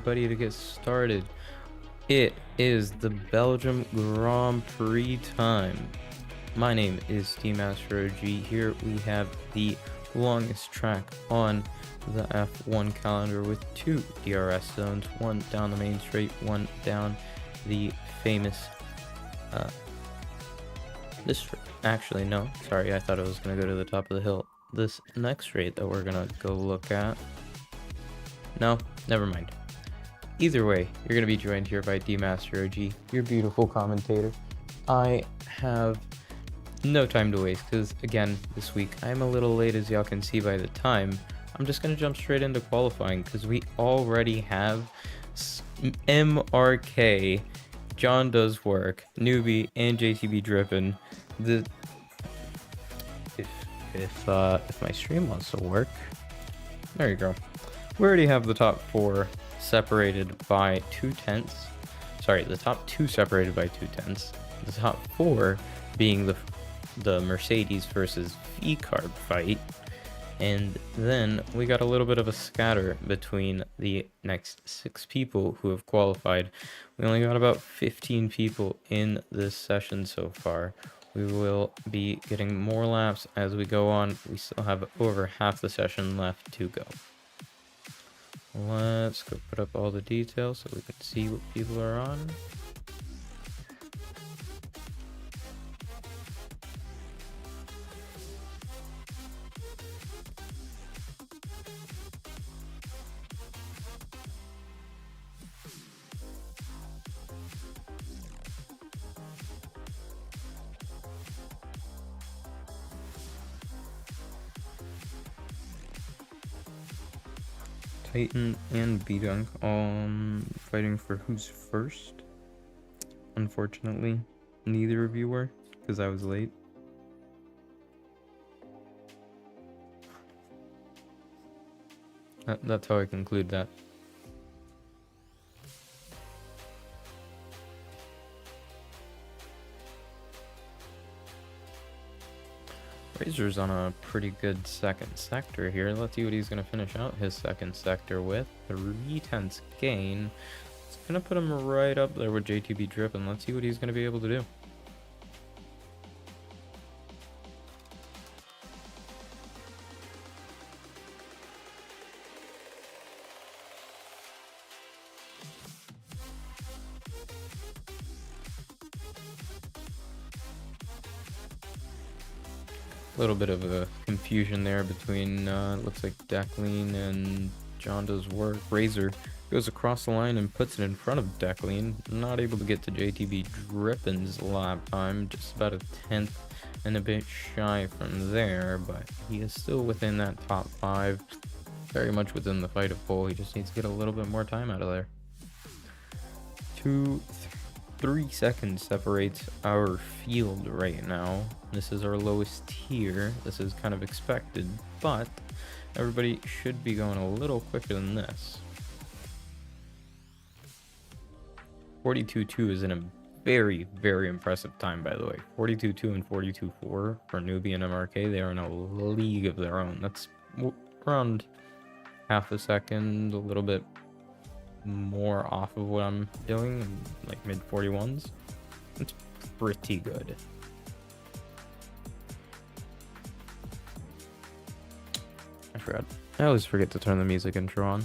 everybody, to get started. It is the Belgium Grand Prix time. My name is Steam Master OG. Here we have the longest track on the F1 calendar with two DRS zones, one down the main straight, one down the famous actually no, sorry, I thought it was gonna go to the top of the hill. This next straight that we're gonna go look at, no, never mind. Either way, you're gonna be joined here by D-Master OG, your beautiful commentator. I have no time to waste because, again, this week I'm a little late, as y'all can see by the time. I'm just gonna jump straight into qualifying because we already have MRK, John Does Work, Newbie, and JTB Drippin. If my stream wants to work, there you go. We already have the top four separated by 2/10. Sorry, the top two separated by 2/10. The top four being the Mercedes versus VCARB fight. And then we got a little bit of a scatter between the next 6 people who have qualified. We only got about 15 people in this session so far. We will be getting more laps as we go on. We still have over half the session left to go. Let's go put up all the details so we can see what people are on. Titan and B-Dunk fighting for who's first. Unfortunately, neither of you were, because I was late. That's how I conclude that. Razor's on a pretty good second sector here. Let's see what he's going to finish out his second sector with. 3/10 gain. It's going to put him right up there with JTB Drip, and let's see what he's going to be able to do. A little bit of a confusion there between looks like Declan and John Does Work. Razor goes across the line and puts it in front of Declan. Not able to get to JTB Drippin's lap time, just about a 10th and a bit shy from there, but he is still within that top 5, very much within the fight of pole. He just needs to get a little bit more time out of there. 3 seconds separates our field right now. This is our lowest tier. This is kind of expected, but everybody should be going a little quicker than this. 42.2 is in a very, very impressive time, by the way. 42.2 and 42.4 for Newbie and MRK. They are in a league of their own. That's around half a second, a little bit more off of what I'm doing, like mid 41s. It's pretty good. I forgot. I always forget to turn the music intro on.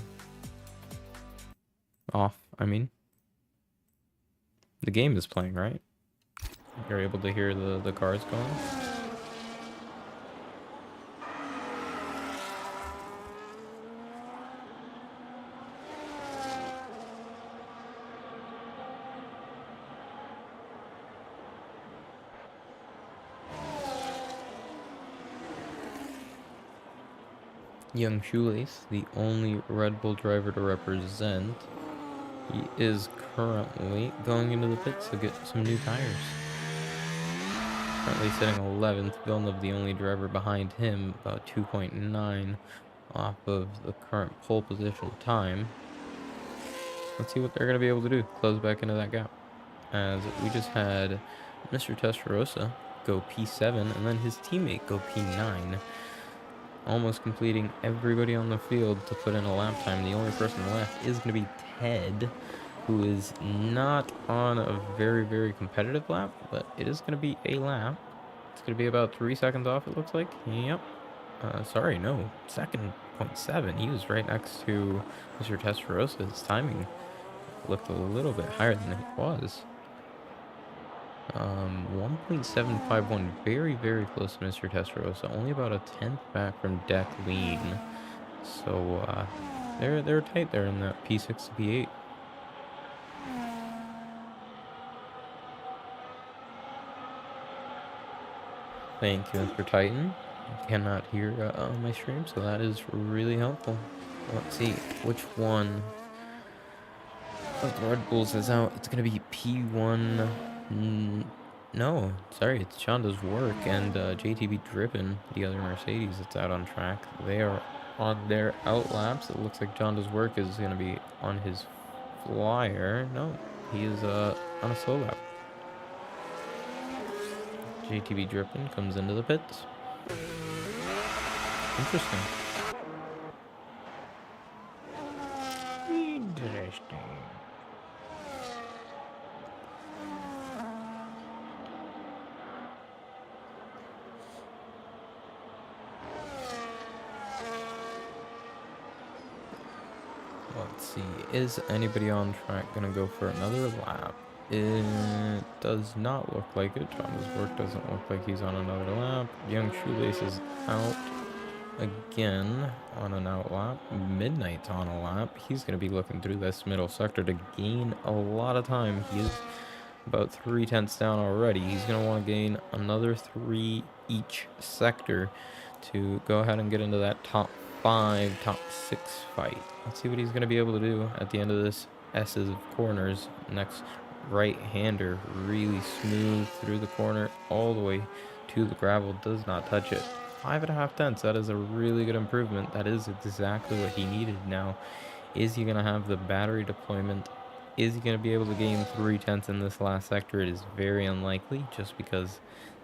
Off, I mean. The game is playing, right? You're able to hear the cars going. Young Shoelace, the only Red Bull driver to represent, he is currently going into the pits to get some new tires. Currently sitting 11th, Villeneuve the only driver behind him, about 2.9 off of the current pole position time. Let's see what they're going to be able to do, close back into that gap. As we just had Mr. Testarossa go P7, and then his teammate go P9. Almost completing everybody on the field to put in a lap time. The only person left is going to be ahead, who is not on a very, very competitive lap, but it is going to be a lap. It's going to be about 3 seconds off, it looks like. Yep. Sorry, no. Second 0.7. He was right next to Mr. Testarossa. His timing looked a little bit higher than it was. 1.751. Very, very close to Mr. Testarossa. Only about a tenth back from Deck Lean. So, they're tight there in that P6 to P8. Thank you, Mr. Titan. I cannot hear my stream, so that is really helpful. Let's see which one of the Red Bulls is out. It's going to be P1. No, sorry, it's Shonda's Work and JTB Driven, the other Mercedes that's out on track. They are on their out laps. It looks like Shonda's Work is going to be on his flyer. No, he is on a slow lap. JTB Drippin comes into the pits. Interesting. Interesting. Let's see. Is anybody on track gonna go for another lap? It does not look like it. Jonda's Work doesn't look like he's on another lap. Young Shoelace is out again on an out lap. Midnight's on a lap. He's going to be looking through this middle sector to gain a lot of time. He is about 3 tenths down already. He's going to want to gain another 3 each sector to go ahead and get into that top 5, top 6 fight. Let's see what he's going to be able to do at the end of this S's of corners. Next right-hander, really smooth through the corner all the way to the gravel, does not touch it. 5.5 tenths, that is a really good improvement. That is exactly what he needed. Now, is he going to have the battery deployment? Is he going to be able to gain 3 tenths in this last sector? It is very unlikely just because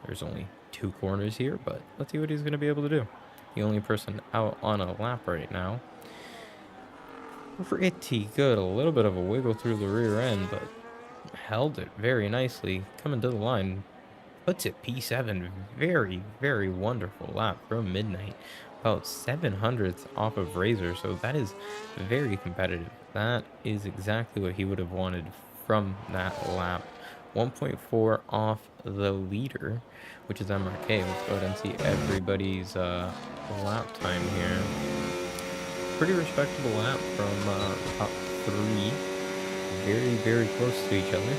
there's only 2 corners here, but let's see what he's going to be able to do. The only person out on a lap right now. Pretty good. A little bit of a wiggle through the rear end, but held it very nicely. Coming to the line, puts it P7. Very, very wonderful lap from Midnight. About 700ths off of Razor, so that is very competitive. That is exactly what he would have wanted from that lap. 1.4 off the leader, which is MRK. Let's go ahead and see everybody's lap time here. Pretty respectable lap from the top 3. Very, very close to each other.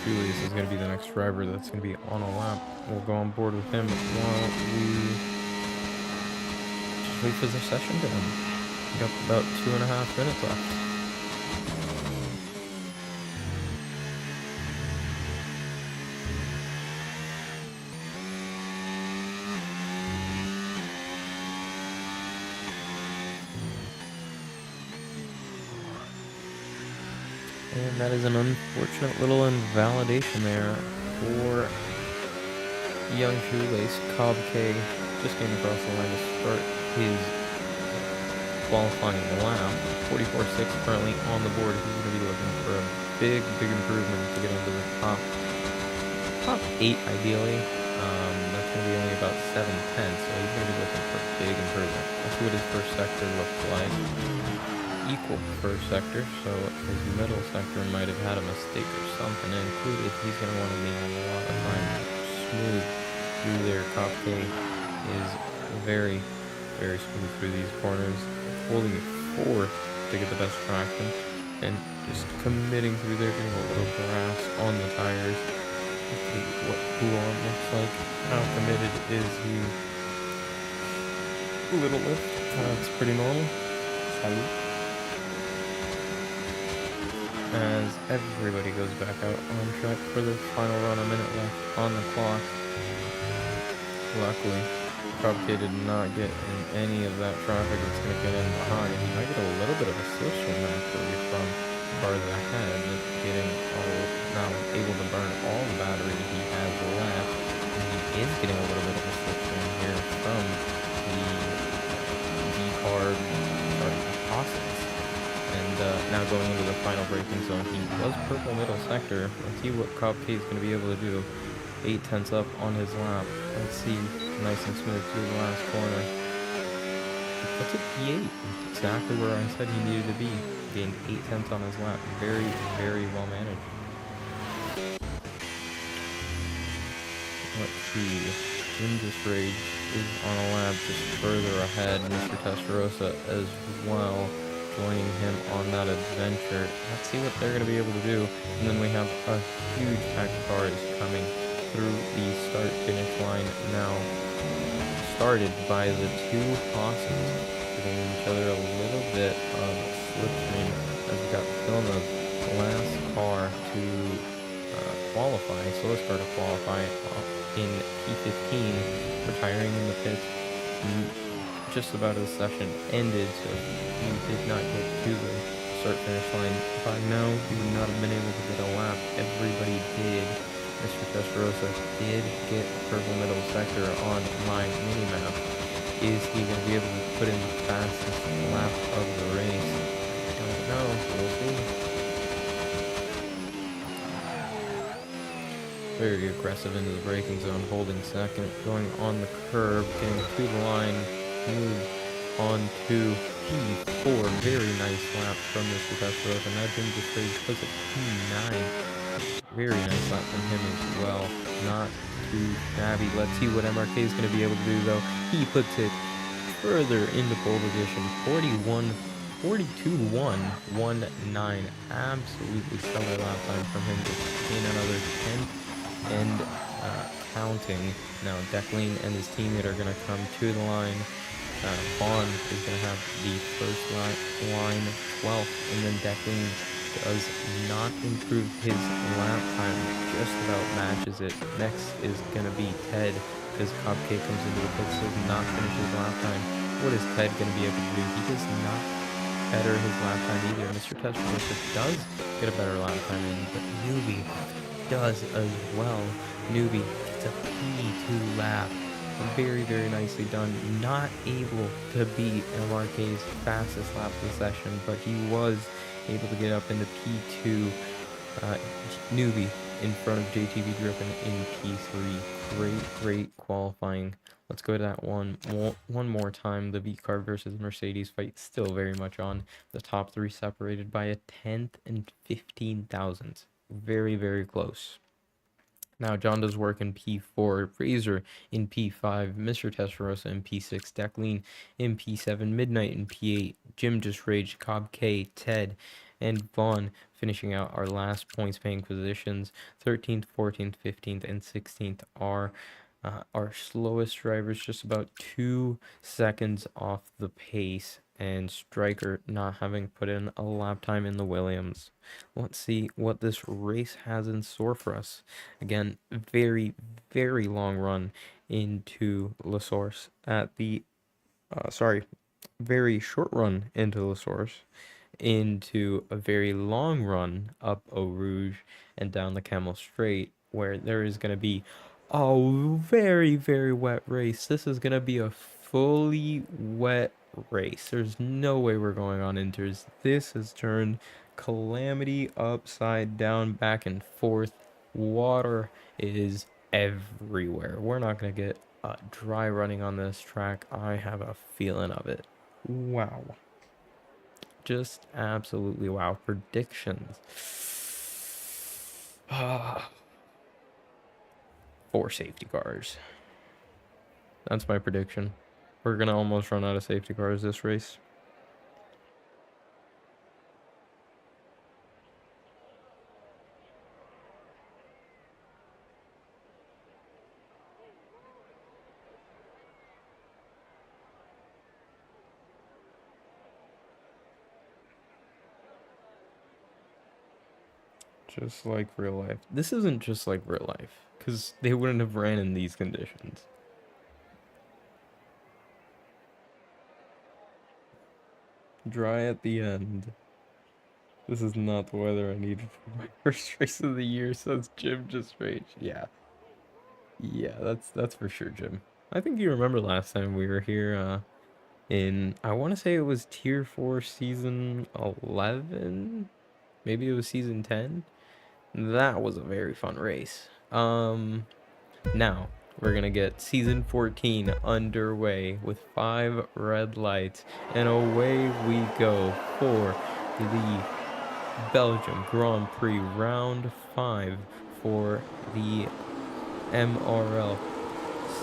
Julius is going to be the next driver that's going to be on a lap. We'll go on board with him while we just wait for the session to end. We got about 2.5 minutes left. And that is an unfortunate little invalidation there for Young Shoelace. Cobb K just came across the line to start his qualifying lap. 44.6 currently on the board. He's going to be looking for a big, big improvement to get into the top 8 ideally. That's going to be only about 7 tenths, so he's going to be looking for a big improvement. Let's see what his first sector looks like. Equal first sector, so his middle sector might have had a mistake or something included. He's going to want to gain a lot of time smooth through there. Cop K is very, very smooth through these corners, holding fourth to get the best traction, and just committing through there, getting a little grass on the tires. Let's see what Huon looks like. How committed is he? Little lift. That's pretty normal. Salute. As everybody goes back out on track for the final run, a minute left on the clock. Luckily, Probably did not get in any of that traffic that's going to get in behind. He might get a little bit of a slipstream actually from cars ahead, getting now able to burn all the battery he has left. And he is getting a little bit of a slipstream here from the now going into the final braking zone. He was purple middle sector. Let's see what Cobb K is going to be able to do. 8/10 up on his lap. Let's see. Nice and smooth through the last corner. That's a P8. Exactly where I said he needed to be. Gained 8/10 on his lap. Very, very well managed. Let's see. Ninja's Rage is on a lap just further ahead. Mr. Testarossa as well, joining him on that adventure. Let's see what they're going to be able to do. And then we have a huge pack of cars coming through the start-finish line now, started by the two Haas's, giving each other a little bit of slipstream as we got Villeneuve, the last car to qualify, slowest car to qualify in P15, retiring in the pits just about as the session ended, so he did not get to the start-finish line. By now, he would not have been able to get a lap. Everybody did. Mr. Testarossa did get purple middle sector on my mini-map. Is he going to be able to put in the fastest lap of the race? I don't know. We'll see. Very aggressive into the braking zone, holding second, going on the curb, getting to the line, move on to P4. Very nice lap from Mr. Testarossa. Now Jim just puts a P9. Very nice lap from him as well. Not too shabby. Let's see what MRK is going to be able to do, though. He puts it further into pole position. 42.119. Absolutely stellar lap time from him to gain another 10 and counting. Now Declan and his teammate are going to come to the line. Vaughn is going to have the first line 12th, and then Declan does not improve his lap time, just about matches it. Next is going to be Ted, because Cobb K comes into the pits, does not finish his lap time. What is Ted going to be able to do? He does not better his lap time either. Mr. Testarossa does get a better lap time in, but Newbie does as well. Newbie gets a P2 lap. Very, very nicely done. Not able to beat MRK's fastest lap of the session, but he was able to get up into P2. Newbie in front of JTV Griffin in P3. Great qualifying. Let's go to that one more time. The VCARB versus Mercedes fight still very much on. The top three separated by a 10th and 15 thousandths. Very, very close. Now, John does work in P4, Fraser in P5, Mr. Testarossa in P6, Declan in P7, Midnight in P8, Jim Just Rage, Cobb K, Ted, and Vaughn finishing out our last points-paying positions. 13th, 14th, 15th, and 16th are our slowest drivers, just about 2 seconds off the pace, and Stryker not having put in a lap time in the Williams. Let's see what this race has in store for us. Again, very, very long run into La Source at the, very short run into La Source, into a very long run up Eau Rouge and down the Camel Straight, where there is going to be a very, very wet race. This is going to be a fully wet race. There's no way we're going on inters. This has turned calamity upside down, back and forth. Water is everywhere. We're not going to get dry running on this track. I have a feeling of it. Wow. Just absolutely wow. Predictions. 4 safety cars. That's my prediction. We're going to almost run out of safety cars this race. Just like real life. This isn't just like real life, because they wouldn't have ran in these conditions. Dry at the end. This is not the weather I needed for my first race of the year, says Jim Just Rage. Yeah. Yeah, that's for sure, Jim. I think you remember last time we were here, in, I want to say it was Tier 4 Season 11? Maybe it was Season 10? That was a very fun race. Now, we're going to get Season 14 underway with 5 red lights. And away we go for the Belgium Grand Prix Round 5 for the MRL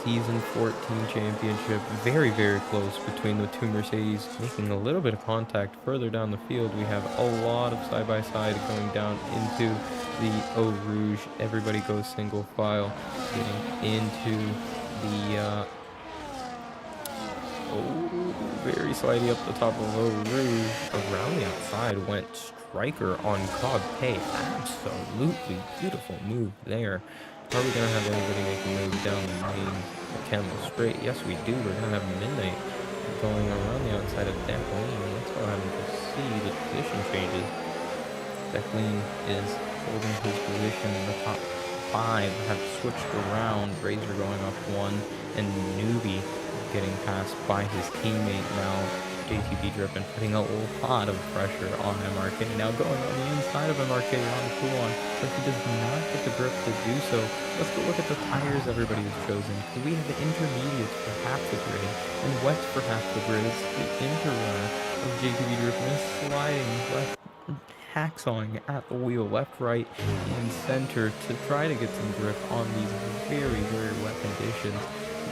Season 14 Championship. Very, very close between the two Mercedes, making a little bit of contact further down the field. We have a lot of side-by-side going down into the Eau Rouge. Everybody goes single file, getting into the very slidey up the top of Eau Rouge. Around the outside went Striker on Cobb Pay. Absolutely beautiful move there. Are we going to have everybody make a move down the main Camel Straight? Yes, we do. We're going to have Midnight going around the outside of Declan. Let's go ahead and just see the position changes. Declan is holding his position in the top 5. Have switched around. Razor going off 1. And Newbie getting passed by his teammate now. JTB Drippin putting a lot of pressure on MRK. Now going on the inside of MRK on Coulon, but he does not get the grip to do so. Let's go look at the tires everybody has chosen. We have the intermediates for half the grid and wets for half the grid. The interrunner of JTB Drippin is sliding left, hacksawing at the wheel, left, right, and center to try to get some grip on these very, very wet conditions.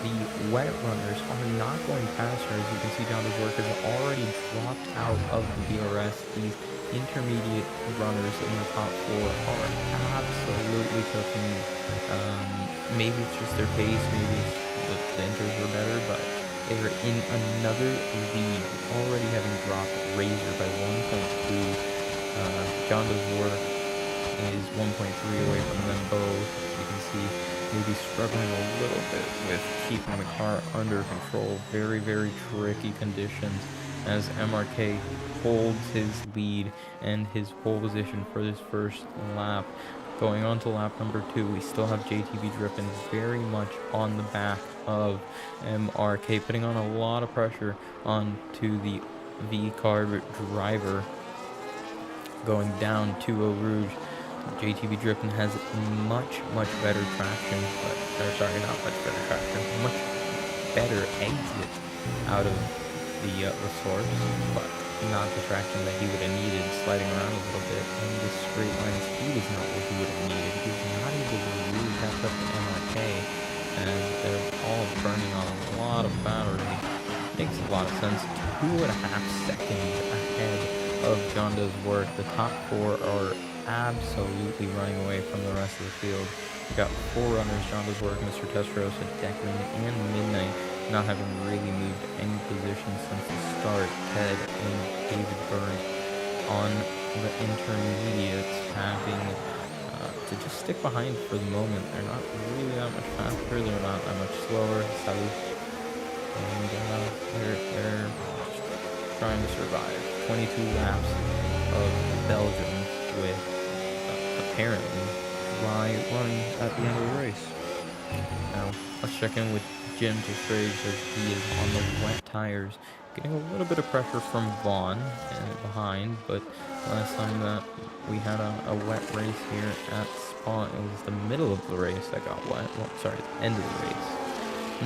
The wet runners are not going past her. As you can see, John work has already dropped out of the DRS. These intermediate runners in the top 4 are absolutely cooking. Maybe it's just their pace, maybe the inters were better, but they are in another lead, already having dropped Razor by 1.2. John work is 1.3 away from them both. You can see maybe struggling a little bit with keeping the car under control. Very, very tricky conditions as MRK holds his lead and his pole position for this first lap. Going on to lap number 2, we still have JTB Drippin very much on the back of MRK, putting on a lot of pressure onto the VCARB driver going down to Eau Rouge. JTB Drippin has much better traction, not much better traction, much better exit out of the source, but not the traction that he would have needed, sliding around a little bit. And the straight line speed is not what he would have needed. He's not able to really catch up to MRK, and they're all burning on a lot of battery. Makes a lot of sense. 2.5 seconds ahead of John Doe's work. The top 4 are absolutely running away from the rest of the field. We got 4 runners: John Doe's work, Mr. Testarossa, Declan, and Midnight, not having really moved any position since the start. Ted and David Burns on the intermediates, having to just stick behind for the moment. They're not really that much faster, they're not that much slower. South, and they're trying to survive. 22 laps of Belgium with apparently dry run at the end of the race. Now let's check in with Jim Trade as he is on the wet tires, getting a little bit of pressure from Vaughn and behind, but last time that we had a wet race here at Spa, it was the middle of the race that got wet. Well, sorry, the end of the race,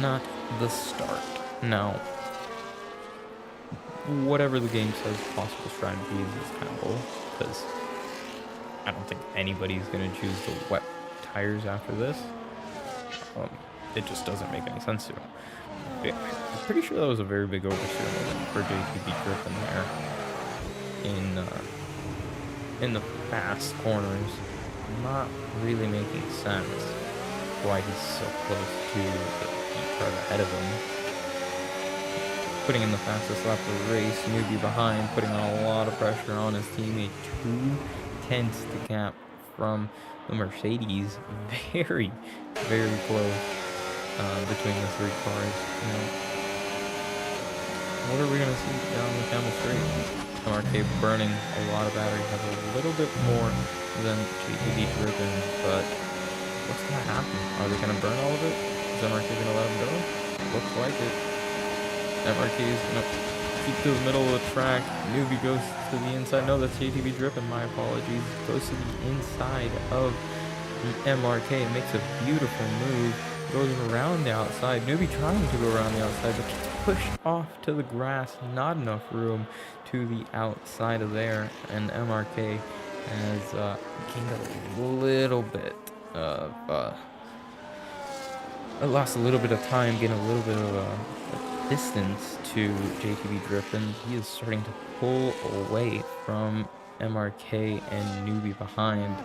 not the start. Now, whatever the game says possible strategies is kind of bull, because I don't think anybody's going to choose the wet tires after this. It just doesn't make any sense to him. I'm pretty sure that was a very big oversteer moment for JTB Drippin there in the fast corners. Not really making sense why he's so close to the car ahead of him. Putting in the fastest lap of the race, Newbie behind, putting on a lot of pressure on his teammate. 2/10 the gap from the Mercedes. Very, very close between the 3 cars. You know, what are we going to see down the Camel Straight? MRK burning a lot of battery, has a little bit more than JTB Drippin, but what's going to happen? Are they going to burn all of it? Is MRK going to let him go? Looks like it. MRK is gonna keep to the middle of the track. Newbie goes to the inside. No, that's JTB dripping. My apologies. Goes to the inside of the MRK. Makes a beautiful move. Goes around the outside. Newbie trying to go around the outside, but gets pushed off to the grass. Not enough room to the outside of there. And MRK has gained a little bit of lost a little bit of time, getting a little bit of distance to JTB Drippin. He is starting to pull away from MRK and Newbie behind.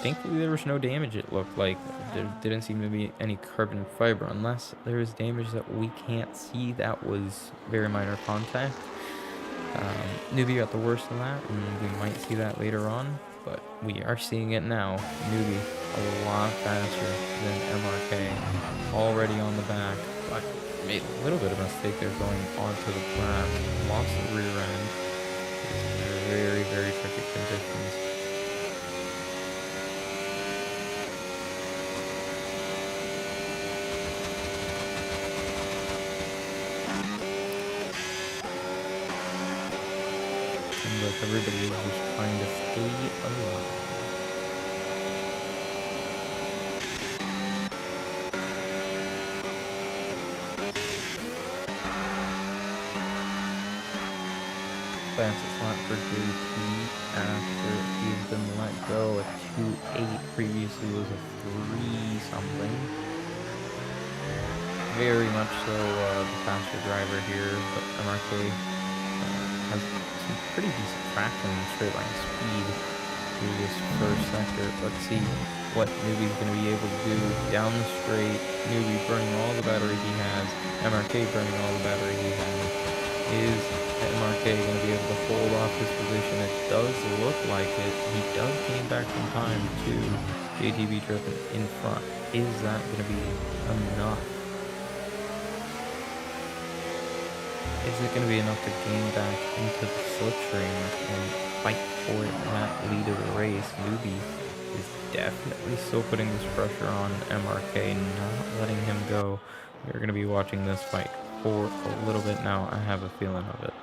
Thankfully, there was no damage, it looked like. There didn't seem to be any carbon fiber, unless there was damage that we can't see. That was very minor contact. Newbie got the worst of that, and we might see that later on, but we are seeing it now. Newbie a lot faster than MRK, already on the back, but made a little bit of a mistake there going onto the grass. Lost the rear end. It's very, very tricky conditions. But everybody is just trying to stay alive. Fastest lap for JP after he's been let go. A 2.8 previously was a 3 something. Very much so the faster driver here, but MRK has some pretty decent traction and straight line speed through this first sector. Let's see what Newbie's going to be able to do down the straight. Newbie burning all the battery he has. MRK burning all the battery he has. Is MRK going to be able to hold off his position? It does look like it. He does gain back some time to JTB Driven in front. Is that going to be enough? Is it going to be enough to gain back into the slipstream and fight for it at lead of the race? Newbie is definitely still putting this pressure on MRK, not letting him go. We're going to be watching this fight for a little bit now. I have a feeling of it.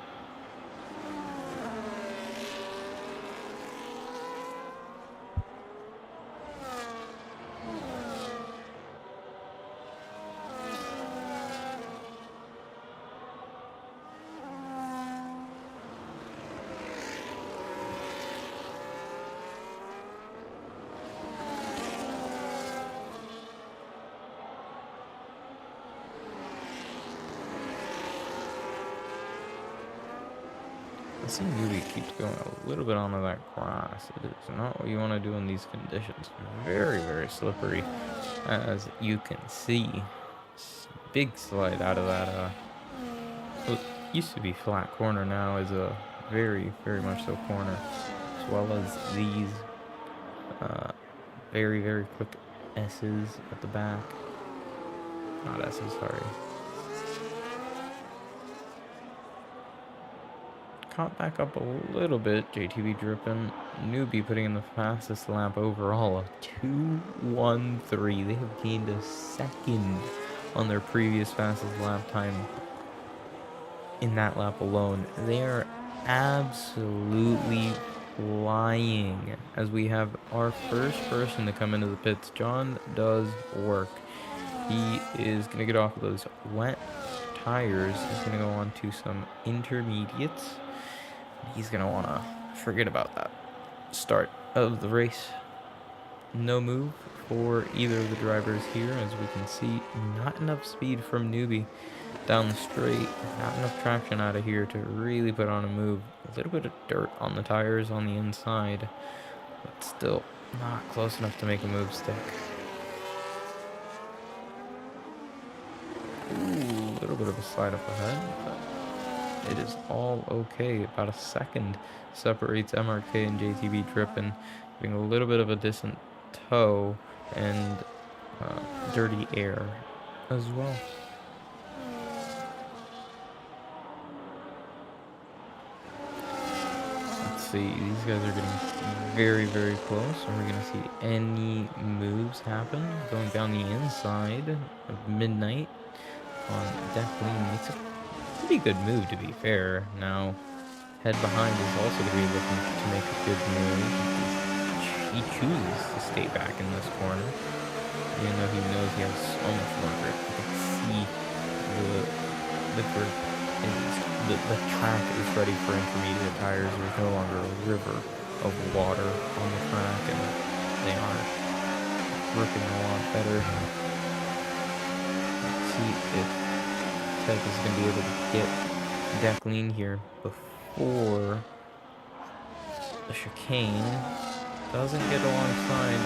I see Newbie keeps going a little bit onto that grass. It is not what you want to do in these conditions. Very, very slippery, as you can see. Big slide out of that. What used to be flat corner now is a very, very much so corner, as well as these very, very quick S's at the back. Not S's, sorry. Caught back up a little bit. JTB dripping. Newbie putting in the fastest lap overall, a 2:13. They have gained a second on their previous fastest lap time in that lap alone. They are absolutely flying as we have our first person to come into the pits. John does work. He is going to get off of those wet tires. He's going to go on to some intermediates. He's going to want to forget about that start of the race. No move for either of the drivers here, as we can see. Not enough speed from Newbie down the straight. Not enough traction out of here to really put on a move. A little bit of dirt on the tires on the inside, but still not close enough to make a move stick. Ooh, a little bit of a slide up ahead, but it is all okay. About a second separates MRK and JTB Drippin, giving a little bit of a distant toe and dirty air as well. Let's see, these guys are getting very, very close. Are we going to see any moves happen? Going down the inside of Midnight on definitely makes a pretty good move, to be fair. Now, head behind is also going to be looking to make a good move. He chooses to stay back in this corner, even though he knows he has so much more grip. You can see the grip is, the track is ready for intermediate tires. There's no longer a river of water on the track, and they are gripping a lot better. Let's see if Ted is going to be able to get Declan here before the chicane. Doesn't get alongside.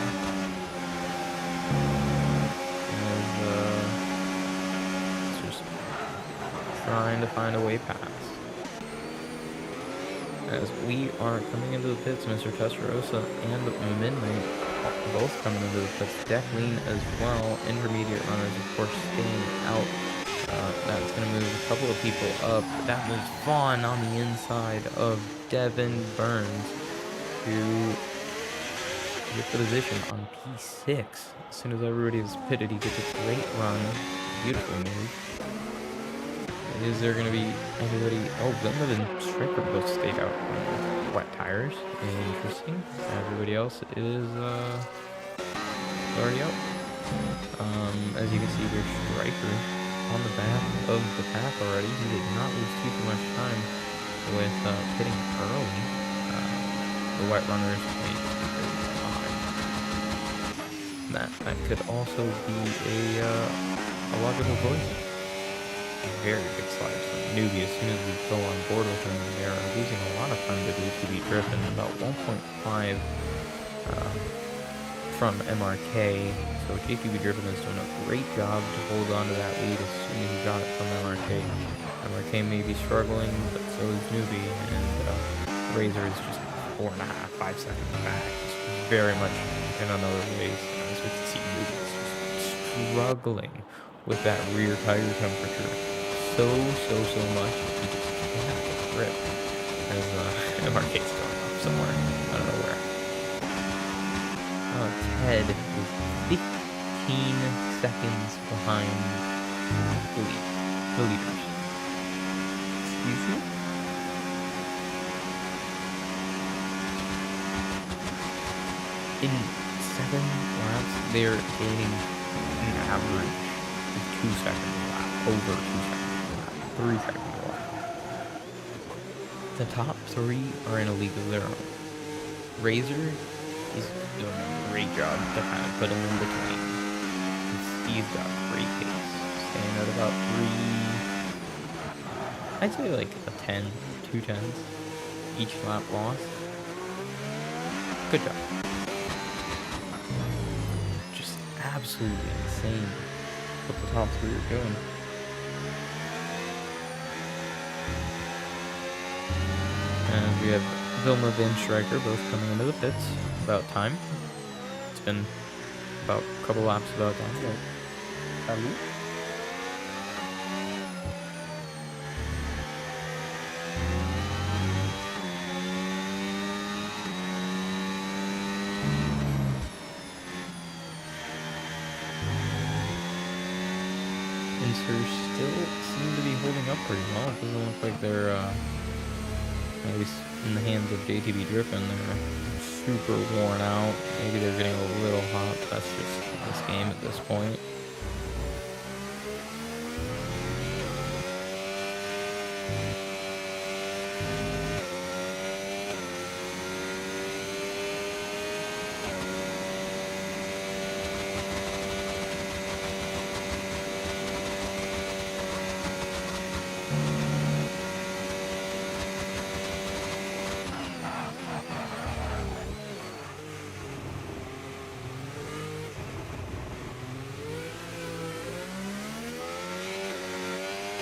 It's just trying to find a way past. As we are coming into the pits, Mr. Testarossa and Midnight both coming into the pits. Declan as well. Intermediate runners, of course, staying out. That's going to move a couple of people up. That moves Vaughn on the inside of Devin Burns to get the position on P6. As soon as everybody is pitted, he gets a great run. Beautiful move. Is there going to be anybody? Oh, Villeneuve and Stricker both stayed out on wet tires. Interesting. Everybody else is already out. As you can see, there's Striker on the back of the path already. He did not lose too much time with pitting early. The white runners made that could also be a logical choice. Very good slides from Newbie. As soon as we go on board with him, they are losing a lot of time to JTB Driven, about 1.5 from MRK. So JTB Driven is doing a great job to hold on to that lead as soon as he got it from MRK. MRK may be struggling, but so is Newbie, and Razor is just 4.5, 5 seconds back. It's very much in another race. As we can see, Newbie is just struggling with that rear tire temperature so much. He just can't get a grip as MRK's going off somewhere. I don't know where. Ted is 15 seconds behind the leaders. Excuse me? In 7 laps, they're gaining an average of 2 seconds a lap, over 2 seconds a lap, 3 seconds a lap. The top 3 are in a league of their own. Razor is doing a great job to kind of put him in between. Steve's got great pace, staying at about 3, I'd say like a 10, 2 10s each lap loss. Good job. Just absolutely insane what the top 3 are doing. And we have Villeneuve and Striker both coming into the pits. About time. It's been about a couple laps about time. Hello. Insers still seem to be holding up pretty well. It doesn't look like they're, at least in the hands of JTB Driven, they're super worn out. Maybe they're getting a little hot. That's just this game at this point.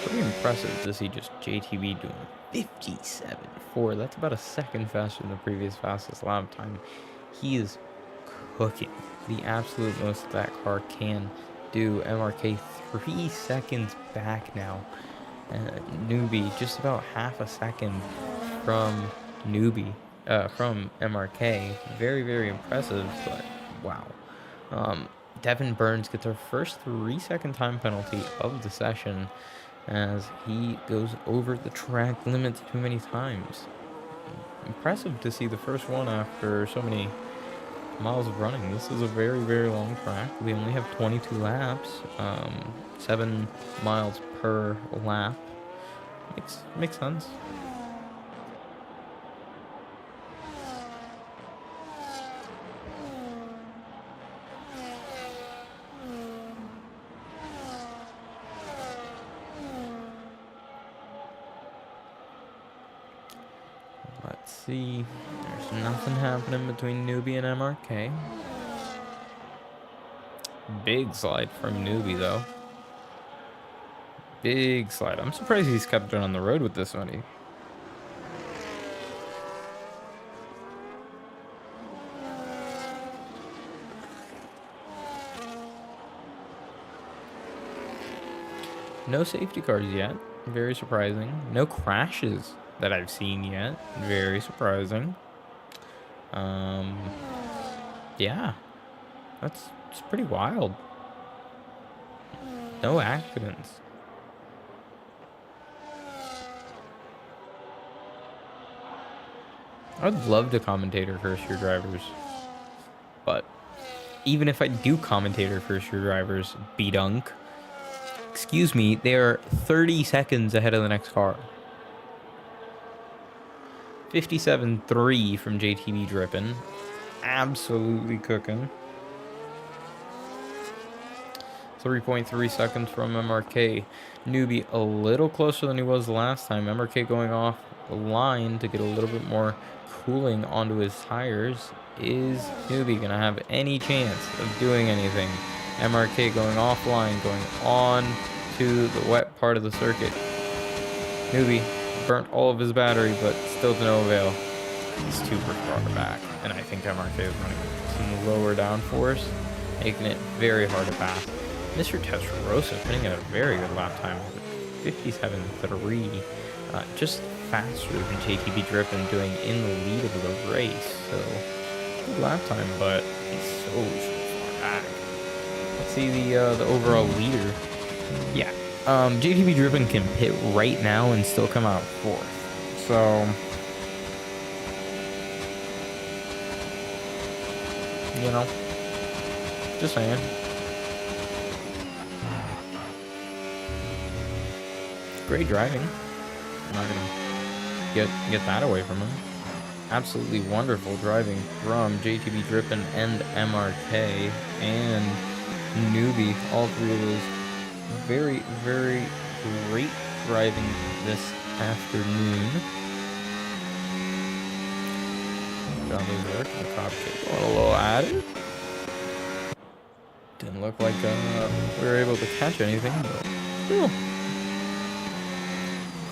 Pretty impressive to see just JTB doing 57.4. That's about a second faster than the previous fastest lap time. He is cooking the absolute most that car can do. MRK 3 seconds back now. Newbie just about half a second from from MRK. Very impressive, but wow. Devin Burns gets our first 3-second time penalty of the session as he goes over the track limits too many times. Impressive to see the first one after so many miles of running. This is a very, very long track. We only have 22 laps, 7 miles per lap. Makes sense. Let's see. There's nothing happening between Newbie and MRK. Big slide from Newbie, though. Big slide. I'm surprised he's kept it on the road with this one. No safety cars yet. Very surprising. No crashes that I've seen yet. Very surprising. Yeah. It's pretty wild. No accidents. I'd love to commentator first-year drivers, but even if I do commentator first-year drivers, B-dunk, excuse me, they are 30 seconds ahead of the next car. 57.3 from JTB Drippin. Absolutely cooking. 3.3 seconds from MRK. Newbie a little closer than he was last time. MRK going off the line to get a little bit more cooling onto his tires. Is Newbie going to have any chance of doing anything? MRK going offline, going on to the wet part of the circuit. Newbie burnt all of his battery, but still to no avail. He's super far back, and I think MRK is running some lower downforce, making it very hard to pass. Mr. Testarossa putting in a very good lap time of 57.3, just faster than JTB Drippin doing in the lead of the race. So good lap time, but he's so far back. Let's see the overall leader. Yeah, JTB Drippin can pit right now and still come out fourth. So you know, just saying. Great driving. I'm not gonna get that away from him. Absolutely wonderful driving from JTB Drippin and MRK and Newbie. All three of those very, very great driving this afternoon. Job is work. The top kick going a little added. Didn't look like we were able to catch anything, but cool.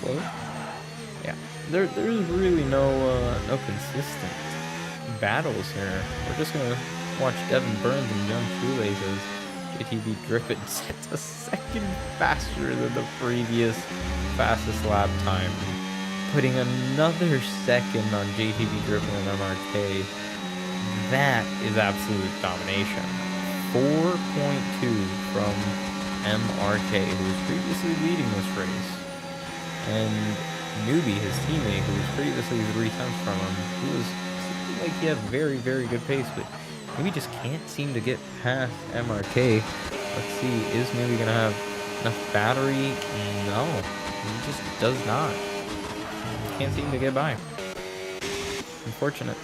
Close. Yeah, there's really no consistent battles here. We're just gonna watch Devin Burns and Young Shoelaces. JTB Drippin sets a second faster than the previous fastest lap time, putting another second on JTB Drippin and MRK. That is absolute domination. 4.2 from MRK, who was previously leading this race. And Newbie, his teammate, who was previously 3 tenths from him, he was seemed like he had very, very good pace, but Newbie just can't seem to get past MRK. Let's see, is Newbie gonna have enough battery? No, he just does not. Can't seem to get by. Unfortunate.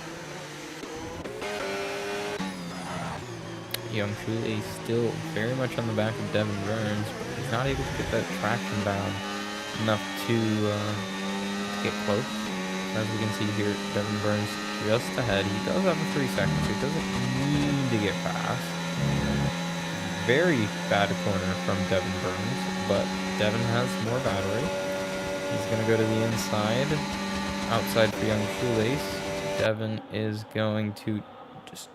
Young Shule still very much on the back of Devin Burns, but he's not able to get that traction down enough to get close. As we can see here, Devin Burns just ahead. He does have a 3 seconds, so he doesn't need to get fast. Very bad corner from Devin Burns, but Devin has more battery. He's going to go to the inside, outside for Young Shoelace. Devin is going to just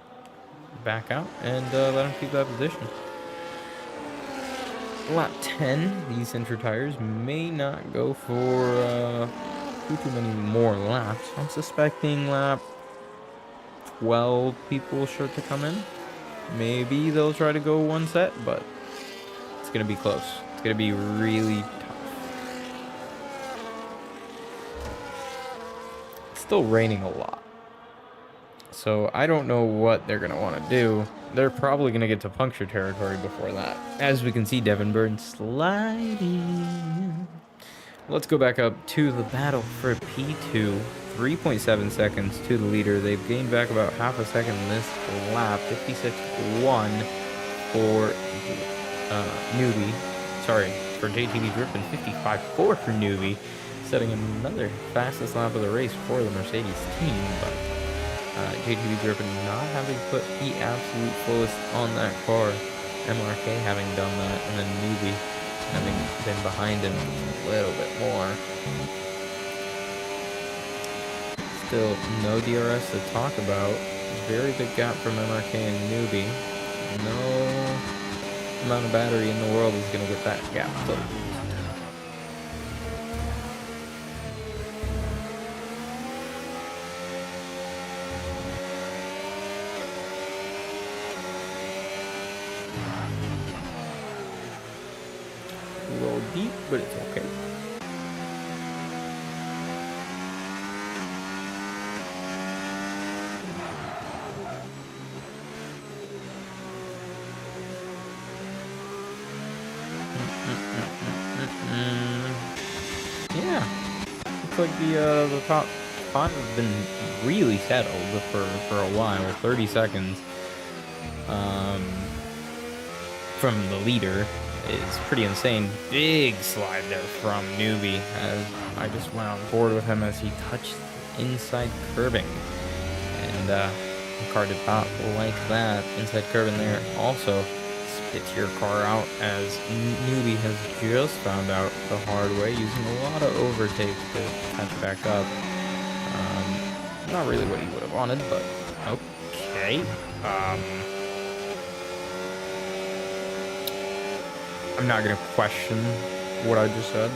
back out and let him keep that position. Lap 10, these Inter tires may not go for too many more laps. I'm suspecting lap 12 people start to come in. Maybe they'll try to go one set, but it's going to be close. It's going to be really tough. still raining a lot. So I don't know what they're going to want to do. They're probably going to get to puncture territory before that. As we can see, Devin Bird sliding. Let's go back up to the battle for P2. 3.7 seconds to the leader. They've gained back about half a second in this lap. 56.1 for Newbie. Sorry, for JTB Griffin. 55.4 for Newbie. Setting another fastest lap of the race for the Mercedes team. But JTB Griffin not having put the absolute fullest on that car. MRK having done that, and then Newbie having been behind him a little bit more. Still no DRS to talk about. Very big gap from MRK and Newbie. No amount of battery in the world is going to get that gap closed. A little deep, but it's okay. Yeah, looks like the top five have been really settled for a while. 30 seconds from the leader is pretty insane. Big slide there from Newbie, as I just went on board with him as he touched inside curbing, and the car did not like that. Inside curbing there also spits your car out, as Newbie has just found out the hard way, using a lot of overtake to catch back up. Not really what he would have wanted, but okay. I'm not gonna question what I just said.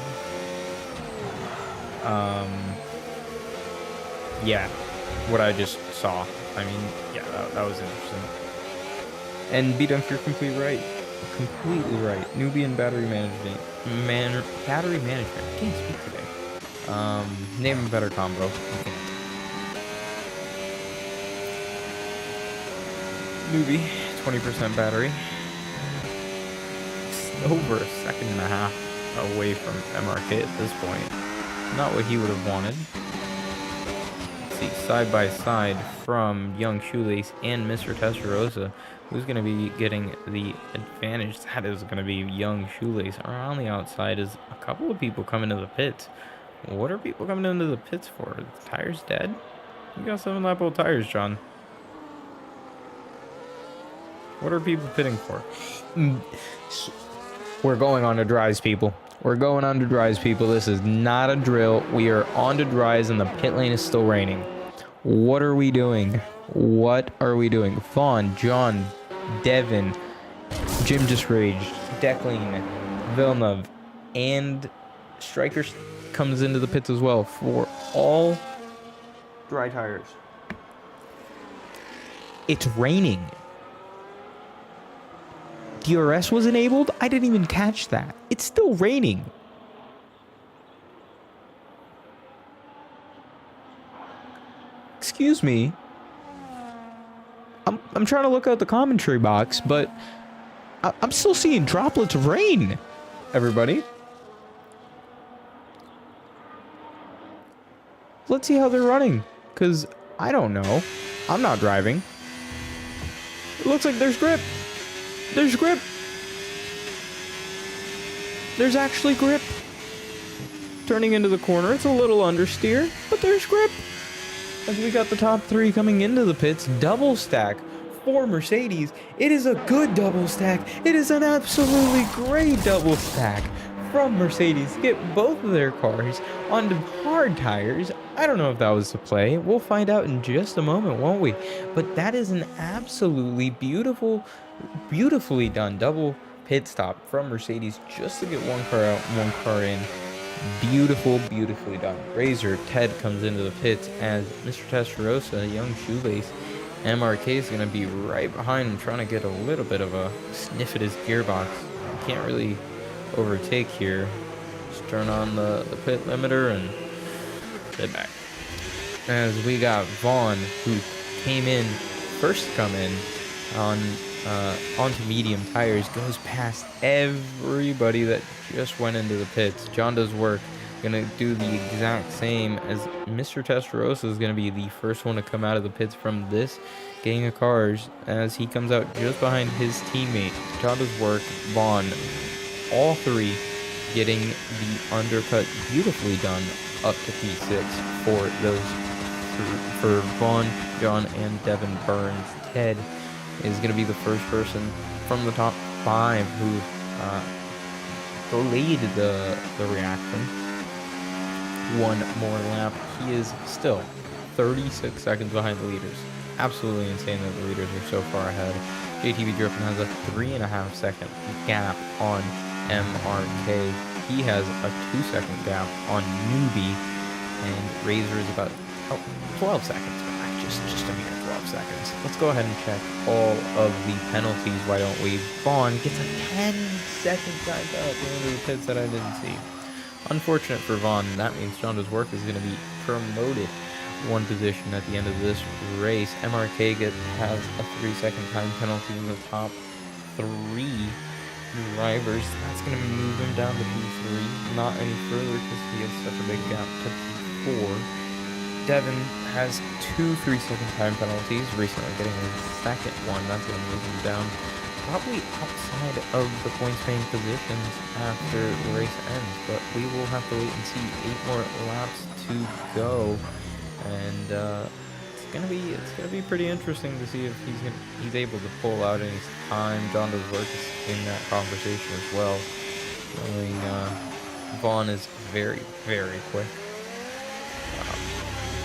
Yeah, what I just saw. I mean, yeah, that was interesting. And B-Dunk, you're completely right. Completely right. Nubian battery management. Battery management. I can't speak today. Name a better combo. Newbie, 20% battery. Over a second and a half away from MRK at this point. Not what he would have wanted. Let's see, side by side from Young Shoelace and Mr. Testarossa. Who's going to be getting the advantage? That is going to be Young Shoelace. Around the outside is a couple of people coming to the pits. What are people coming into the pits for? Are the tires dead? You got 7-lap-old tires, John. What are people pitting for? We're going on to dries, people. We're going on to dries, people. This is not a drill. We are on to dries, and the pit lane is still raining. What are we doing? What are we doing? Vaughn, John, Devin, Jim just raged, Declan, Villeneuve, and Striker comes into the pits as well for all dry tires. It's raining. DRS was enabled? I didn't even catch that. It's still raining. Excuse me. I'm trying to look out the commentary box, but I'm still seeing droplets of rain, everybody. Let's see how they're running, because I don't know. I'm not driving. It looks like there's grip. There's grip. There's actually grip. Turning into the corner, it's a little understeer, but there's grip. As we got the top three coming into the pits, double stack for Mercedes. It is a good double stack. It is an absolutely great double stack from Mercedes. Get both of their cars onto hard tires. I don't know if that was the play. We'll find out in just a moment, won't we? But that is an absolutely beautifully done double pit stop from Mercedes just to get one car out, one car in. Beautifully done. Razor Ted comes into the pits as Mr. Testarossa, Young Shoelace, MRK is going to be right behind him, trying to get a little bit of a sniff at his gearbox. Can't really overtake here. Just turn on the pit limiter and head back. as we got Vaughn, who came in first to come in on onto medium tires, goes past everybody that just went into the pits. John does work, gonna do the exact same as Mr. Testarossa is gonna be the first one to come out of the pits from this gang of cars as he comes out just behind his teammate. John does work, Vaughn, all three getting the undercut beautifully done up to P6 for those for Vaughn, John, and Devin Burns. Ted is going to be the first person from the top 5 who delayed the reaction. One more lap. He is still 36 seconds behind the leaders. Absolutely insane that the leaders are so far ahead. JTV Drippin has a 3.5 second gap on MRK. He has a 2-second gap on Newbie, and Razor is about 12 seconds back, just a mere 12 seconds. Let's go ahead and check all of the penalties. Why don't we? Vaughn gets a 10-second time out at the end of the pits that I didn't see. Unfortunate for Vaughn. That means John Doe's work is going to be promoted one position at the end of this race. MRK has a 3-second time penalty in the top 3 drivers. That's going to move him down to P3, not any further because he has such a big gap to P4. Devin has 2 3-second time penalties, recently getting his second one. That's going to move him down probably outside of the points paying positions after the race ends, but we will have to wait and see. 8 more laps to go, and it's gonna be pretty interesting to see if he's able to pull out any time. John Doe's work is in that conversation as well. Knowing Vaughn is very, very quick.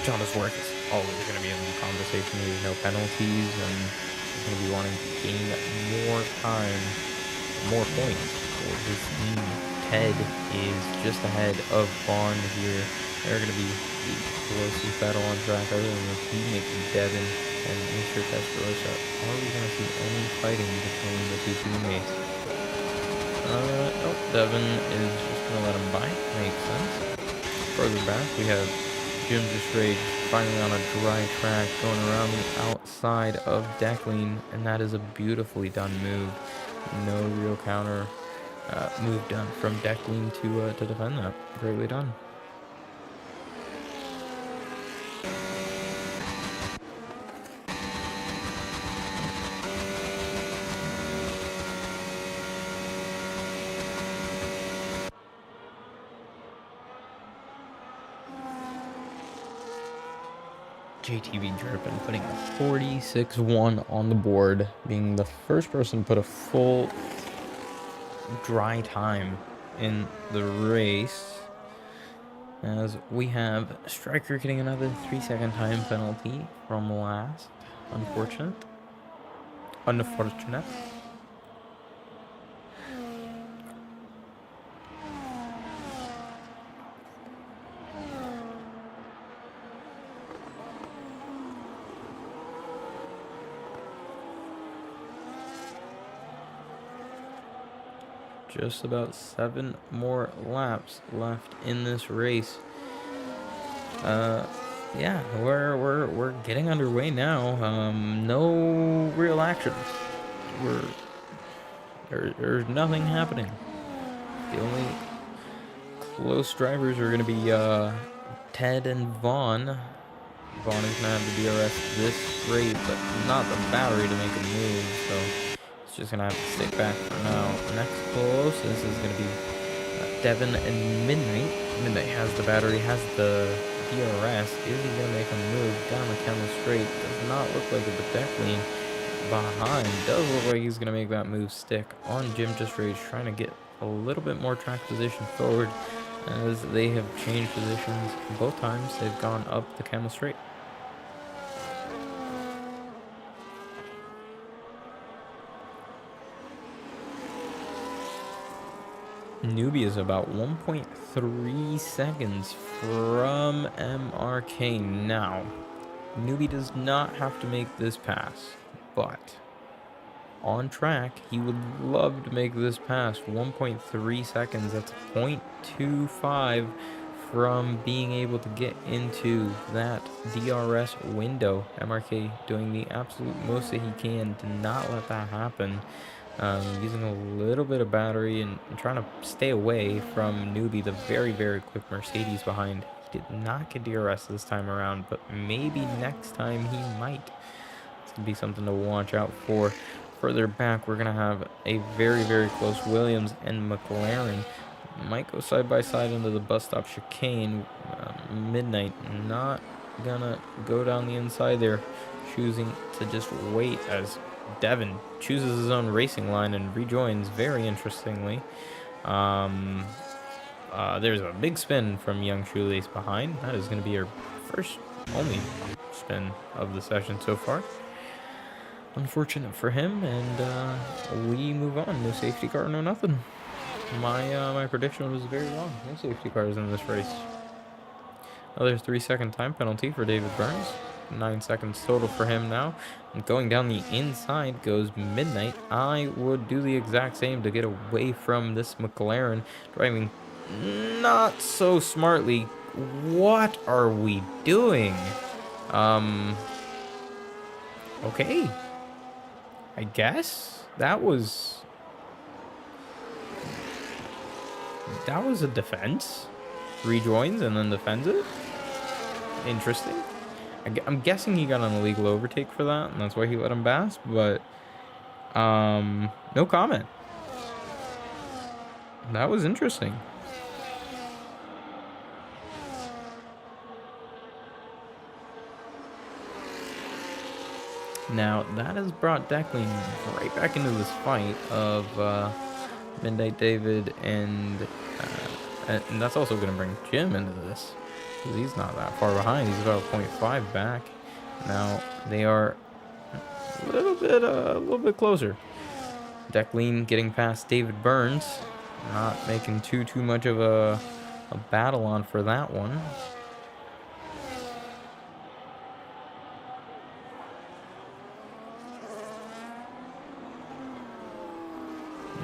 John Doe's work is always going to be in the conversation. There's no penalties, and he's going to be wanting to gain more time, more points for his team. Ted is just ahead of Vaughn here. They're going to be the closest battle on track, other than the teammates Devin and Mr. Testarossa. Are we going to see any fighting between the two teammates? Nope, Devin is just going to let him by. Makes sense. Further back, we have Jim Just Rage finally on a dry track, going around the outside of Decklin, and that is a beautifully done move. No real counter move done from Decklin to defend that. Greatly done. JTV Drippin putting a 46-1 on the board, being the first person to put a full dry time in the race. As we have Striker getting another 3-second time penalty from last. Unfortunate. Just about 7 more laps left in this race. Yeah, we're getting underway now. No real action. There's nothing happening. The only close drivers are going to be Ted and Vaughn. Vaughn is going to have the DRS this race, but not the battery to make a move, so it's just going to have to stick back for now. Next closest is going to be Devin and Midnight. Midnight has the battery, has the DRS. Is he going to make a move down the Camel Straight? Does not look like it, but Decklin behind does look like he's going to make that move stick on Jim Just Rage, trying to get a little bit more track position forward as they have changed positions both times. They've gone up the Camel Straight. Newbie is about 1.3 seconds from MRK now. Newbie does not have to make this pass, but on track, he would love to make this pass. 1.3 seconds, that's 0.25 from being able to get into that DRS window. MRK doing the absolute most that he can to not let that happen. Using a little bit of battery and trying to stay away from Newbie, the very, very quick Mercedes behind. He did not get DRS this time around, but maybe next time he might. It's going to be something to watch out for. Further back, we're going to have a very, very close Williams and McLaren. Might go side by side into the bus stop chicane. Midnight not going to go down the inside there, choosing to just wait as Devin chooses his own racing line and rejoins very interestingly. There's a big spin from Young Shoelace behind. That is going to be her only spin of the session so far. Unfortunate for him, and we move on. No safety car, no nothing. My prediction was very wrong. No safety cars in this race. Another 3-second time penalty for David Burns. 9 seconds total for him now. And going down the inside goes Midnight. I would do the exact same to get away from this McLaren. Driving not so smartly. What are we doing? Okay. I guess that was a defense. Rejoins and then defends it. Interesting. I'm guessing he got an illegal overtake for that, and that's why he let him pass, but no comment. That was interesting. Now, that has brought Declan right back into this fight of Midnight David, and that's also going to bring Jim into this, because he's not that far behind. He's about 0.5 back. Now, they are a little bit closer. Declan getting past David Burns, not making too much of a battle on for that one.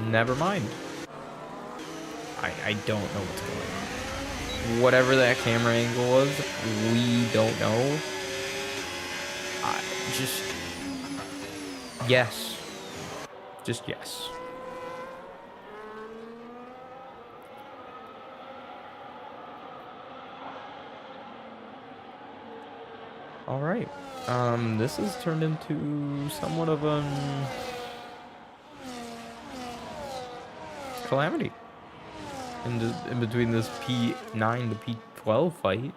Never mind. I don't know what's going on. Whatever that camera angle was, we don't know. Yes. Just yes. All right. This has turned into somewhat of a calamity in between this P9 to P12 fight.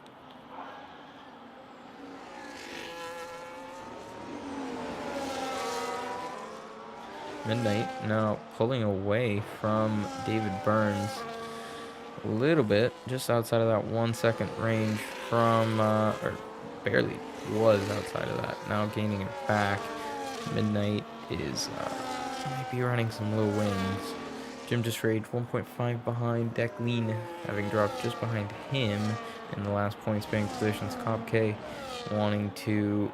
Midnight now pulling away from David Burns a little bit, just outside of that 1 second range from, or barely was outside of that. Now gaining it back. Midnight is might be running some low winds. Jim just raged 1.5 behind. Declan having dropped just behind him in the last point spanning positions. Cobb K wanting to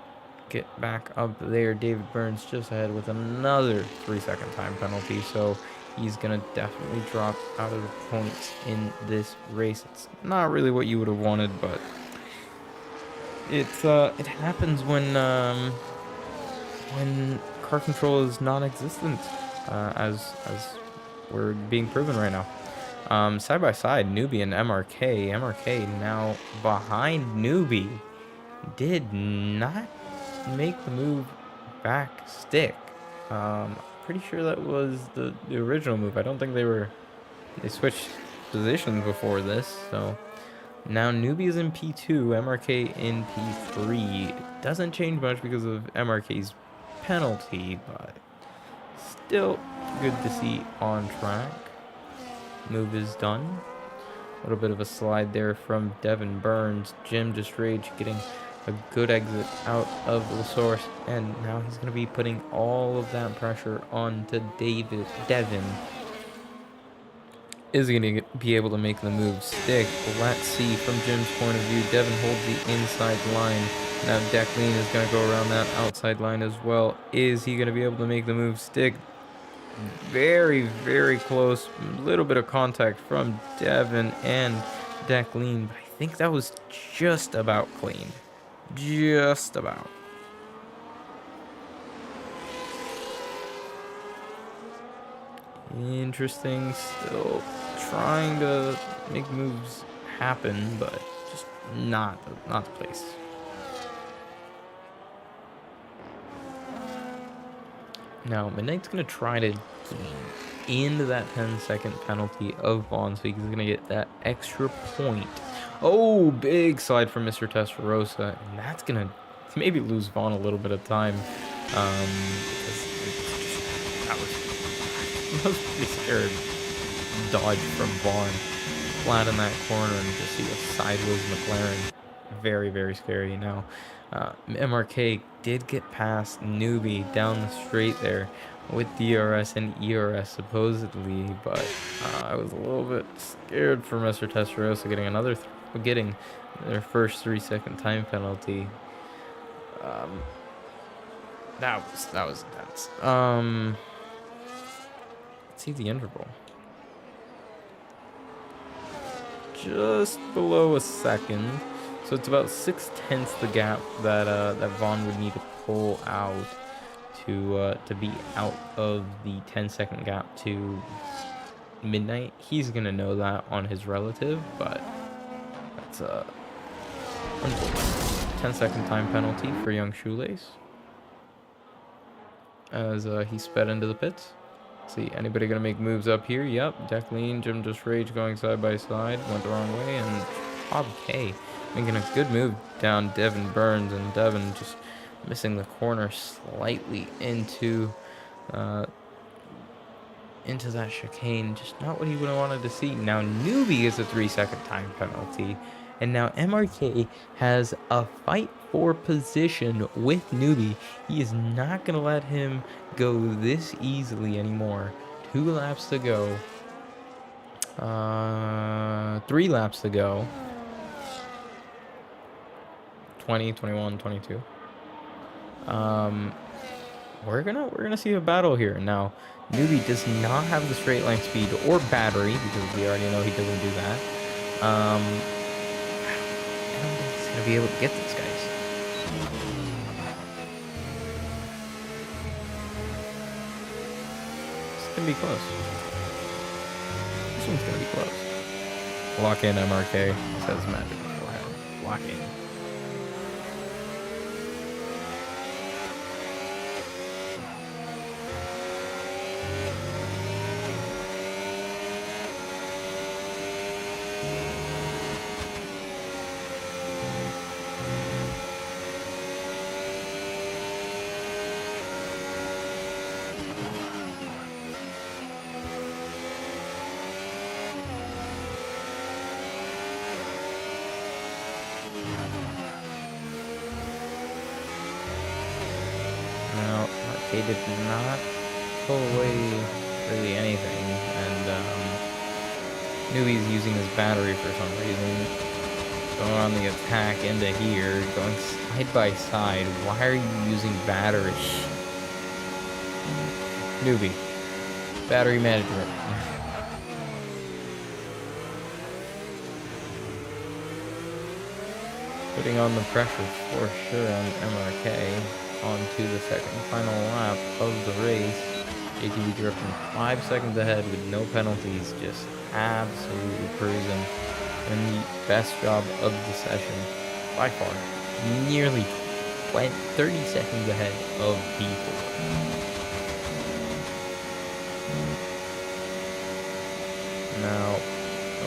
get back up there. David Burns just ahead with another 3-second time penalty, so he's gonna definitely drop out of the points in this race. It's not really what you would have wanted, but it happens when car control is non-existent, as we're being proven right now. Side by side, Newbie and MRK. MRK now behind Newbie. Did not make the move back stick. Pretty sure that was the original move. I don't think they switched positions before this. So now Newbie is in P2, MRK in P3. It doesn't change much because of MRK's penalty, but still good to see on track. Move is done. A little bit of a slide there from Devin Burns. Jim just rage getting a good exit out of the source, and now he's going to be putting all of that pressure onto Devin. Is he going to be able to make the move stick? Let's see. From Jim's point of view, Devin holds the inside line. Now Declan is going to go around that outside line as well. Is he going to be able to make the move stick? Very, very close. A little bit of contact from Devin and Declan, but I think that was just about clean. Just about. Interesting. Still trying to make moves happen, but just not the place. Now, Midnight's going to try to gain into that 10-second penalty of Vaughn, so he's going to get that extra point. Oh, big slide from Mr. Testarossa, and that's going to maybe lose Vaughn a little bit of time. Because I was pretty scared. Dodge from Vaughn. Flat in that corner and just see a sideways McLaren. Very, very scary. Now, MRK did get past Newbie down the straight there with DRS and ERS supposedly, but I was a little bit scared for Mr. Testarossa getting their first 3-second time penalty. That was intense. Let's see the interval. Just below a second, so it's about 6/10 the gap that that Vaughn would need to pull out to be out of the 10-second gap to Midnight. He's gonna know that on his relative, but that's a 10-second time penalty for young Shoelace as he sped into the pits. See, anybody gonna make moves up here? Yep, Declan, Jim Just Rage going side by side, went the wrong way, and Bob K making a good move down Devin Burns, and Devin just missing the corner slightly into that chicane. Just not what he would have wanted to see. Now Newbie is a 3-second time penalty, and now MRK has a fight for position with Newbie. He is not gonna let him go this easily anymore. 2 laps to go. 3 laps to go. 20, 21, 22. We're gonna see a battle here. Now, Newbie does not have the straight line speed or battery, because we already know he doesn't do that. I don't think he's gonna be able to get these guys. It's gonna be close. This one's gonna be close. Lock in, MRK, says Magic beforehand. Lock in. Now, MRK did not pull away really anything, and Newbie's using his battery for some reason. Going on the attack into here, going side by side. Why are you using battery? Newbie. Battery management. Putting on the pressure for sure on MRK. On to the second final lap of the race. ATV drifting 5 seconds ahead with no penalties, just absolutely cruising. And the best job of the session by far. Nearly 30 seconds ahead of people. Now,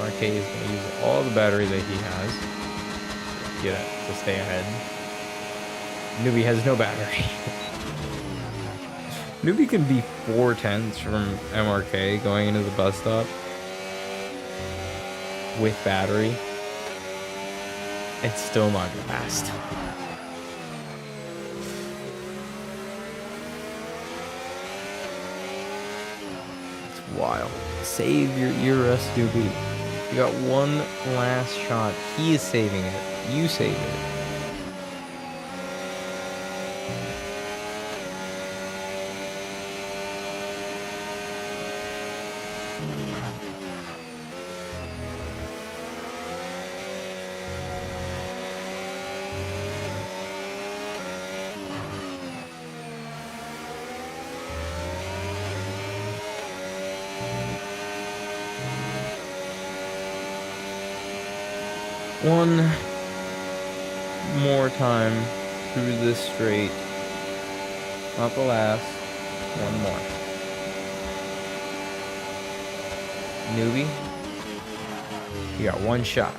MRK is going to use all the battery that he has to stay ahead. Newbie has no battery. Newbie can be 4/10 from MRK going into the bus stop with battery. It's still not gonna last. It's wild. Save your ERS, Newbie. You got one last shot. He is saving it. You save it. One more time through this straight. Not the last. One more. Newbie, you got one shot.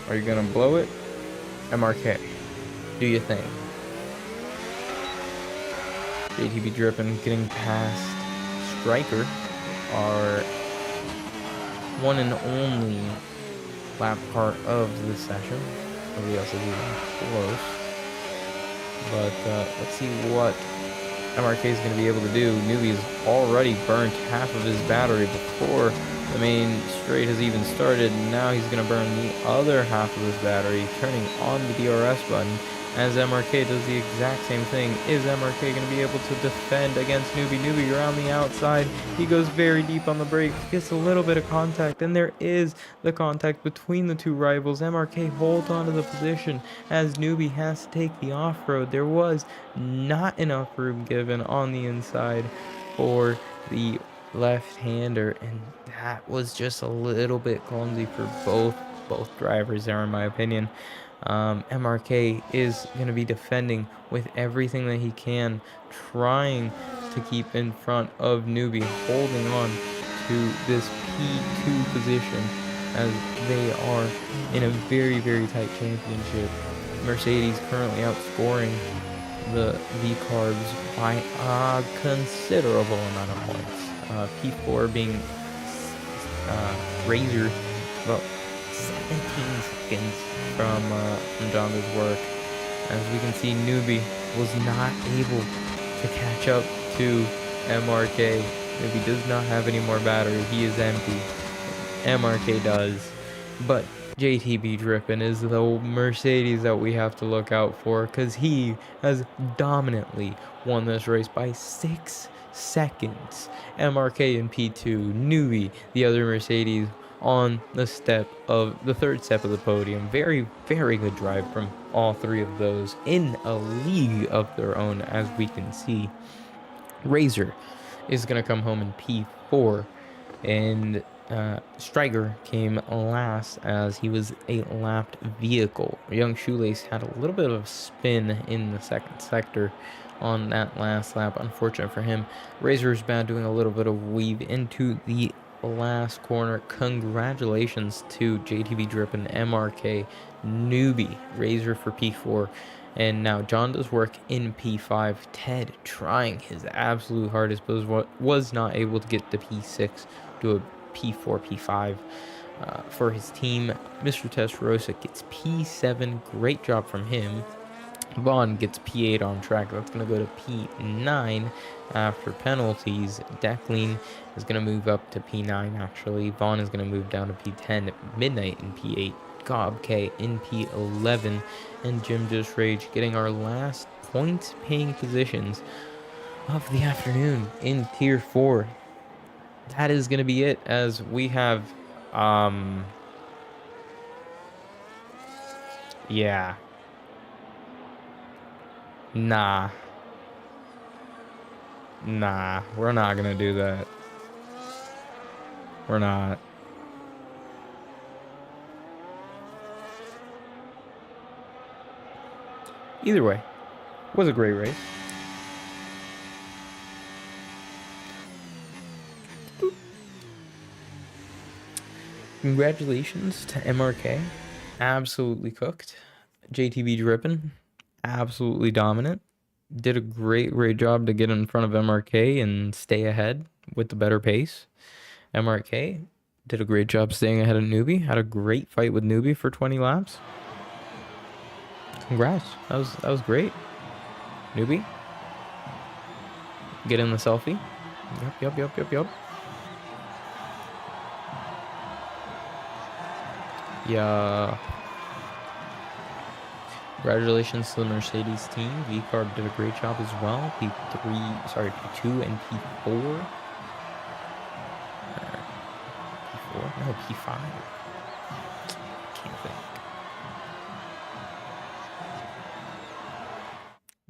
Are you gonna blow it? MRK, do you think? JTB dripping, getting past Striker, our one and only lap part of the session. Nobody else is even close. But let's see what MRK is going to be able to do. Newbie's already burnt half of his battery before the main straight has even started. Now he's going to burn the other half of his battery, turning on the DRS button as MRK does the exact same thing. Is MRK going to be able to defend against Newbie? Newbie around the outside. He goes very deep on the brakes, gets a little bit of contact, and there is the contact between the two rivals. MRK holds onto the position as Newbie has to take the off-road. There was not enough room given on the inside for the left-hander, and that was just a little bit clumsy for both drivers there, in my opinion. MRK is going to be defending with everything that he can, trying to keep in front of Newbie, holding on to this P2 position as they are in a very, very tight championship. Mercedes currently outscoring the VCARBs by a considerable amount of points. P4 being Razor about 17 seconds from Jonda's work. As we can see, Newbie was not able to catch up to MRK. Newbie does not have any more battery. He is empty. MRK does. But JTB Drippin is the Mercedes that we have to look out for, because he has dominantly won this race by 6 seconds. MRK in P2, Newbie, the other Mercedes, on the third step of the podium. Very, very good drive from all three of those in a league of their own, as we can see. Razor is going to come home in P4, and Striker came last as he was a lapped vehicle. Young Shoelace had a little bit of a spin in the second sector on that last lap. Unfortunate for him. Razor's bad, doing a little bit of weave into the last corner. Congratulations to JTB Drip and MRK. Newbie, Razor for P4. And now John does work in P5. Ted trying his absolute hardest, but was not able to get to P6 to a P4, P5 for his team. Mr. Testarossa gets P7. Great job from him. Vaughn gets P8 on track. That's going to go to P9 after penalties. Declan is going to move up to P9, actually. Vaughn is going to move down to P10. Midnight in P8. Gob K in P11. And Jim Just Rage getting our last points-paying positions of the afternoon in Tier 4. That is going to be it, as we have, yeah. Nah, we're not going to do that. We're not. Either way, was a great race. Congratulations to MRK. Absolutely cooked. JTB Drippin'. Absolutely dominant. Did a great job to get in front of MRK and stay ahead with the better pace. MRK did a great job staying ahead of Newbie. Had a great fight with Newbie for 20 laps. Congrats. That was great. Newbie. Get in the selfie. Yep. Yeah. Congratulations to the Mercedes team. VCARB did a great job as well. P2 and P4. P4? No, P5. Can't think.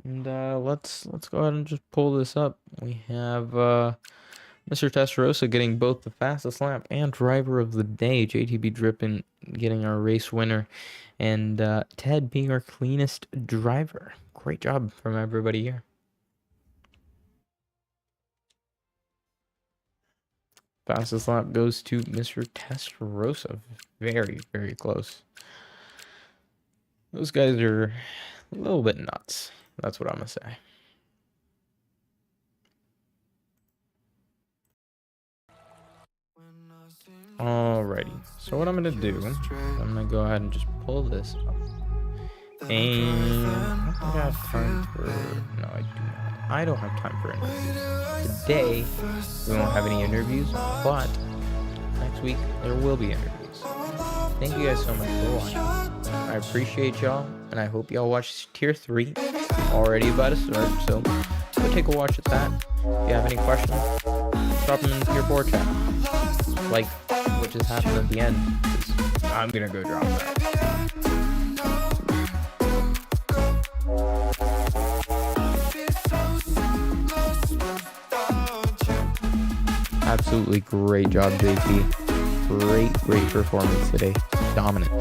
And let's go ahead and just pull this up. We have Mr. Testarossa getting both the fastest lap and driver of the day. JTB Drippin getting our race winner. And Ted being our cleanest driver. Great job from everybody here. Fastest lap goes to Mr. Testarossa. Very, very close. Those guys are a little bit nuts. That's what I'm going to say. Alrighty. So what I'm going to do, I'm going to go ahead and just pull this up. And I don't think I have time for... No, I do not. I don't have time for interviews. Today, we won't have any interviews, but next week, there will be interviews. Thank you guys so much for watching. I appreciate y'all, and I hope y'all watch Tier 3. Already about to start, so go take a watch at that. If you have any questions, drop them into your board chat. Like what just happened at the end, because I'm going to go drop that. Absolutely great job, JT. Great performance today. Dominant.